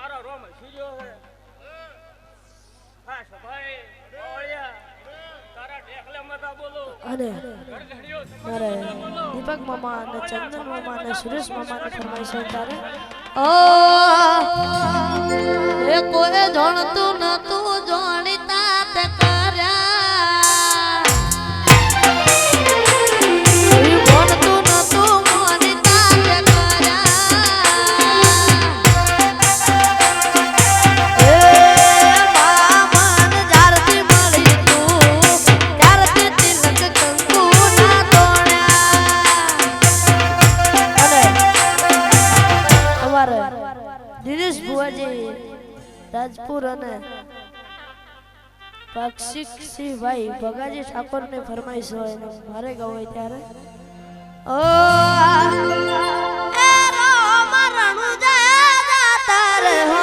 તારો રોમ સીજો હે હા સભાઈ ઓળિયા તારા ઢેકલે મતા બોલો અને મારે દીપક મામા અને ચંદન મામા અને સુરેશ મામા ને ફરમાઈશ તારે એ કોઈ જાણતું નતું જાણીતા તે કર્યા કોઈ જાણતું નતું માનીતા તે કર્યા એ મામન જારતી મળી તું જારતી તિલક કંકુ ના તોડ્યા અને અમારે દિનેશ ભુવાજી રાજપુર અને પાક્ષિકસિંહભાઈ ભગાજી ઠાકોર ને ફરમાઈશ હોય ને મારે ગાવ હોય ત્યારે ઓ એ રો મરણું જા તારે હો